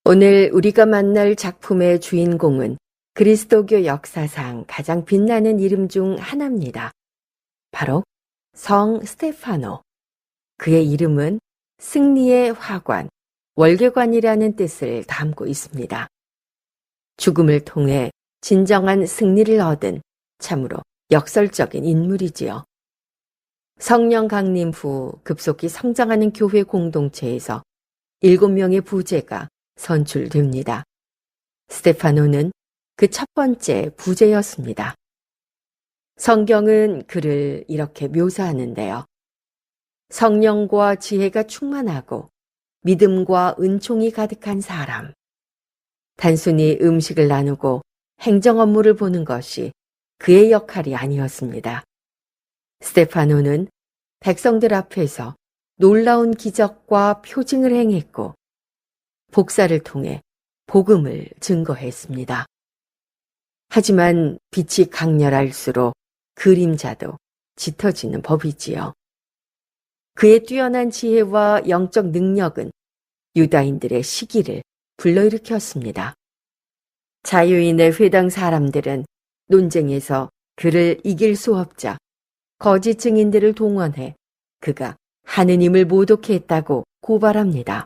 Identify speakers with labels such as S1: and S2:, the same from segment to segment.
S1: 오늘 우리가 만날 작품의 주인공은 그리스도교 역사상 가장 빛나는 이름 중 하나입니다. 바로 성 스테파노. 그의 이름은 승리의 화관, 월계관이라는 뜻을 담고 있습니다. 죽음을 통해 진정한 승리를 얻은 참으로 역설적인 인물이지요. 성령 강림 후 급속히 성장하는 교회 공동체에서 7명의 부제가 선출됩니다. 스테파노는 그 첫 번째 부제였습니다. 성경은 그를 이렇게 묘사하는데요. 성령과 지혜가 충만하고 믿음과 은총이 가득한 사람. 단순히 음식을 나누고 행정 업무를 보는 것이 그의 역할이 아니었습니다. 스테파노는 백성들 앞에서 놀라운 기적과 표징을 행했고 복사를 통해 복음을 증거했습니다. 하지만 빛이 강렬할수록 그림자도 짙어지는 법이지요. 그의 뛰어난 지혜와 영적 능력은 유다인들의 시기를 불러일으켰습니다. 자유인의 회당 사람들은 논쟁에서 그를 이길 수 없자 거짓 증인들을 동원해 그가 하느님을 모독해 했다고 고발합니다.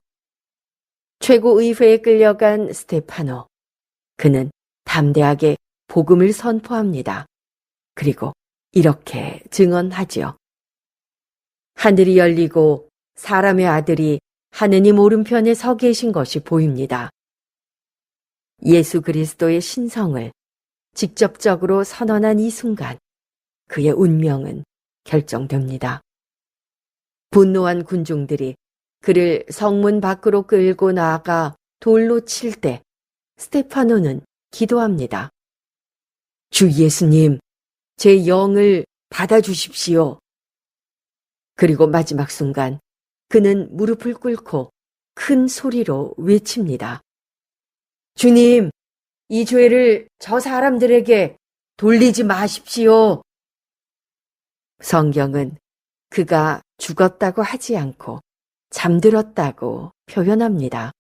S1: 최고의회에 끌려간 스테파노. 그는 담대하게 복음을 선포합니다. 그리고 이렇게 증언하지요. 하늘이 열리고 사람의 아들이 하느님 오른편에 서 계신 것이 보입니다. 예수 그리스도의 신성을 직접적으로 선언한 이 순간 그의 운명은 결정됩니다. 분노한 군중들이 그를 성문 밖으로 끌고 나아가 돌로 칠 때 스테파노는 기도합니다. 주 예수님, 제 영을 받아주십시오. 그리고 마지막 순간 그는 무릎을 꿇고 큰 소리로 외칩니다. 주님, 이 죄를 저 사람들에게 돌리지 마십시오. 성경은 그가 죽었다고 하지 않고 잠들었다고 표현합니다.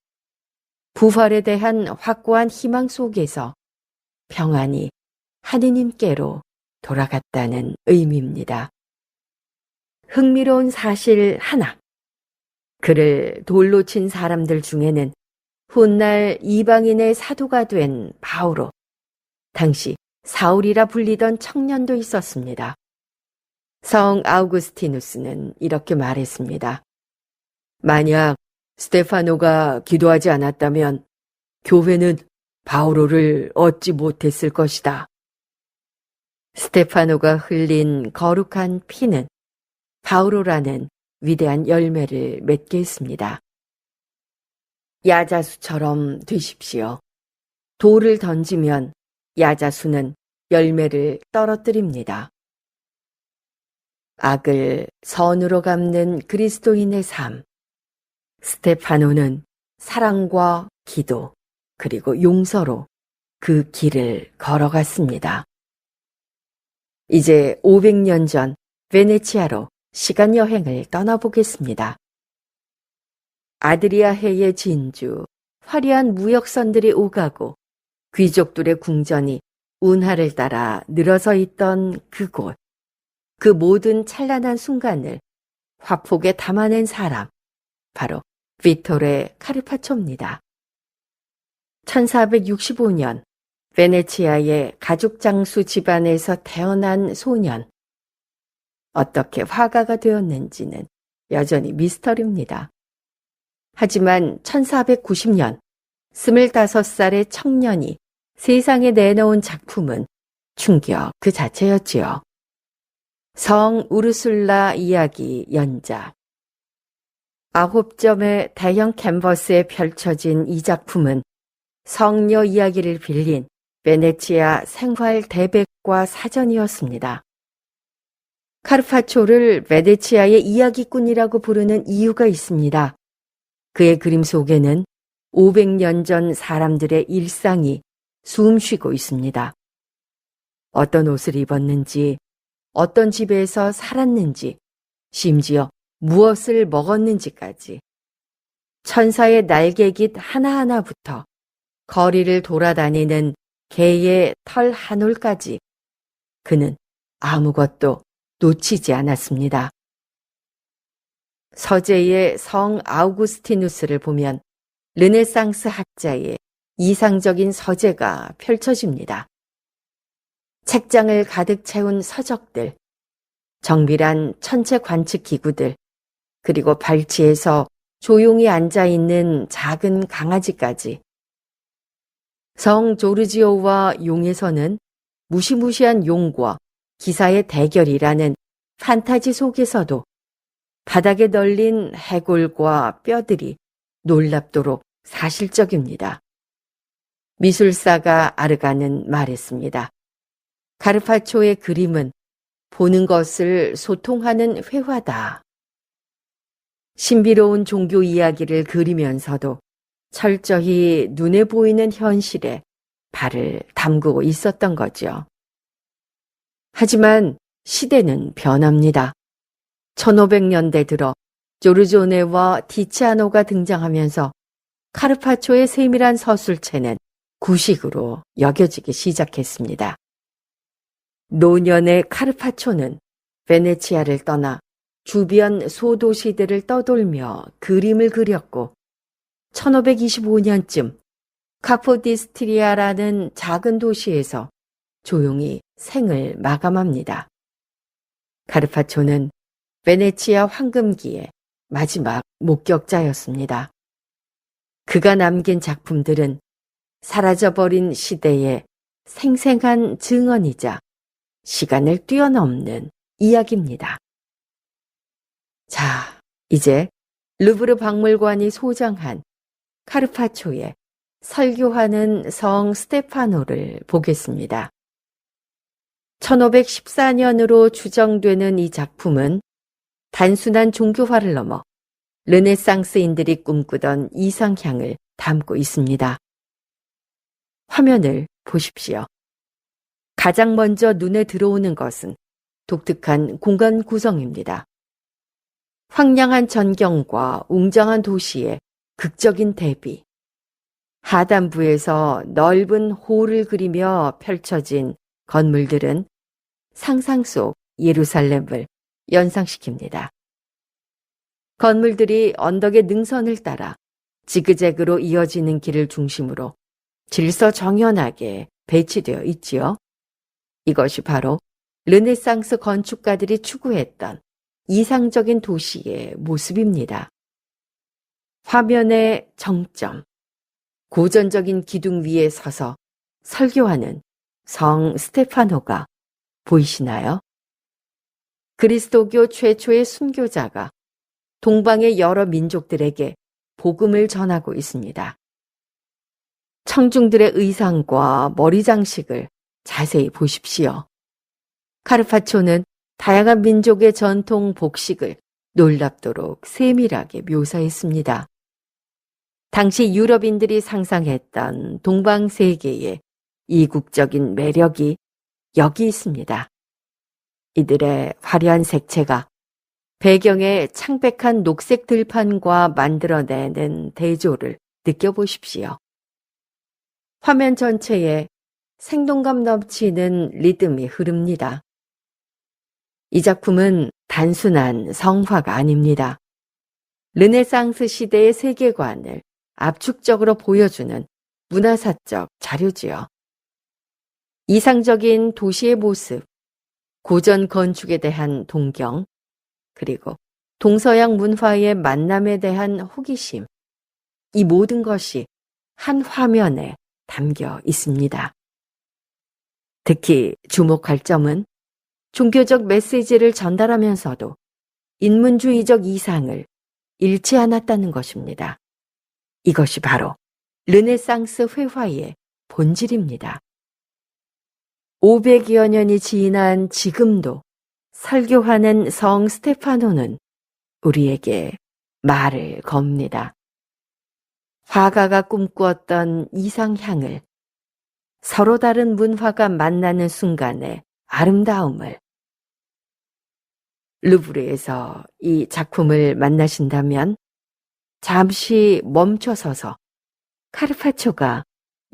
S1: 부활에 대한 확고한 희망 속에서 평안히 하느님께로 돌아갔다는 의미입니다. 흥미로운 사실 하나. 그를 돌로 친 사람들 중에는 훗날 이방인의 사도가 된 바오로, 당시 사울이라 불리던 청년도 있었습니다. 성 아우구스티누스는 이렇게 말했습니다. 만약 스테파노가 기도하지 않았다면 교회는 바오로를 얻지 못했을 것이다. 스테파노가 흘린 거룩한 피는 바오로라는 위대한 열매를 맺게 했습니다. 야자수처럼 되십시오. 돌을 던지면 야자수는 열매를 떨어뜨립니다. 악을 선으로 갚는 그리스도인의 삶. 스테파노는 사랑과 기도 그리고 용서로 그 길을 걸어갔습니다. 이제 500년 전 베네치아로 시간 여행을 떠나보겠습니다. 아드리아해의 진주, 화려한 무역선들이 오가고 귀족들의 궁전이 운하를 따라 늘어서 있던 그곳. 그 모든 찬란한 순간을 화폭에 담아낸 사람, 바로 비토레 카르파초입니다. 1465년 베네치아의 가죽 장수 집안에서 태어난 소년. 어떻게 화가가 되었는지는 여전히 미스터리입니다. 하지만 1490년 25살의 청년이 세상에 내놓은 작품은 충격 그 자체였지요. 성 우르술라 이야기 연작. 9점의 대형 캔버스에 펼쳐진 이 작품은 성녀 이야기를 빌린 베네치아 생활 대백과 사전이었습니다. 카르파초를 베네치아의 이야기꾼이라고 부르는 이유가 있습니다. 그의 그림 속에는 500년 전 사람들의 일상이 숨쉬고 있습니다. 어떤 옷을 입었는지, 어떤 집에서 살았는지, 심지어 무엇을 먹었는지까지 천사의 날개깃 하나하나부터 거리를 돌아다니는 개의 털 한 올까지 그는 아무것도 놓치지 않았습니다. 서재의 성 아우구스티누스를 보면 르네상스 학자의 이상적인 서재가 펼쳐집니다. 책장을 가득 채운 서적들, 정밀한 천체 관측 기구들, 그리고 발치에서 조용히 앉아있는 작은 강아지까지. 성 조르지오와 용에서는 무시무시한 용과 기사의 대결이라는 판타지 속에서도 바닥에 널린 해골과 뼈들이 놀랍도록 사실적입니다. 미술사가 아르가는 말했습니다. 카르파초의 그림은 보는 것을 소통하는 회화다. 신비로운 종교 이야기를 그리면서도 철저히 눈에 보이는 현실에 발을 담그고 있었던 거죠. 하지만 시대는 변합니다. 1500년대 들어 조르조네와 티치아노가 등장하면서 카르파초의 세밀한 서술체는 구식으로 여겨지기 시작했습니다. 노년의 카르파초는 베네치아를 떠나 주변 소도시들을 떠돌며 그림을 그렸고 1525년쯤 카포디스트리아라는 작은 도시에서 조용히 생을 마감합니다. 카르파초는 베네치아 황금기의 마지막 목격자였습니다. 그가 남긴 작품들은 사라져버린 시대의 생생한 증언이자 시간을 뛰어넘는 이야기입니다. 자, 이제 루브르 박물관이 소장한 카르파초의 설교하는 성 스테파노를 보겠습니다. 1514년으로 추정되는 이 작품은 단순한 종교화를 넘어 르네상스인들이 꿈꾸던 이상향을 담고 있습니다. 화면을 보십시오. 가장 먼저 눈에 들어오는 것은 독특한 공간 구성입니다. 황량한 전경과 웅장한 도시의 극적인 대비. 하단부에서 넓은 홀을 그리며 펼쳐진 건물들은 상상 속 예루살렘을 연상시킵니다. 건물들이 언덕의 능선을 따라 지그재그로 이어지는 길을 중심으로 질서정연하게 배치되어 있지요. 이것이 바로 르네상스 건축가들이 추구했던 이상적인 도시의 모습입니다. 화면의 정점, 고전적인 기둥 위에 서서 설교하는 성 스테파노가 보이시나요? 그리스도교 최초의 순교자가 동방의 여러 민족들에게 복음을 전하고 있습니다. 청중들의 의상과 머리 장식을 자세히 보십시오. 카르파초는 다양한 민족의 전통 복식을 놀랍도록 세밀하게 묘사했습니다. 당시 유럽인들이 상상했던 동방 세계의 이국적인 매력이 여기 있습니다. 이들의 화려한 색채가 배경의 창백한 녹색 들판과 만들어내는 대조를 느껴보십시오. 화면 전체에 생동감 넘치는 리듬이 흐릅니다. 이 작품은 단순한 성화가 아닙니다. 르네상스 시대의 세계관을 압축적으로 보여주는 문화사적 자료지요. 이상적인 도시의 모습, 고전 건축에 대한 동경, 그리고 동서양 문화의 만남에 대한 호기심, 이 모든 것이 한 화면에 담겨 있습니다. 특히 주목할 점은 종교적 메시지를 전달하면서도 인문주의적 이상을 잃지 않았다는 것입니다. 이것이 바로 르네상스 회화의 본질입니다. 500여 년이 지난 지금도 설교하는 성 스테파노는 우리에게 말을 겁니다. 화가가 꿈꾸었던 이상향을, 서로 다른 문화가 만나는 순간의 아름다움을. 루브르에서 이 작품을 만나신다면 잠시 멈춰서서 카르파초가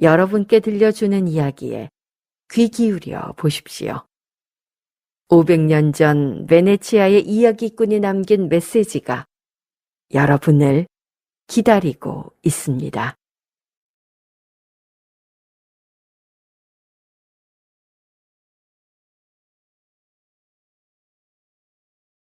S1: 여러분께 들려주는 이야기에 귀 기울여 보십시오. 500년 전 베네치아의 이야기꾼이 남긴 메시지가 여러분을 기다리고 있습니다.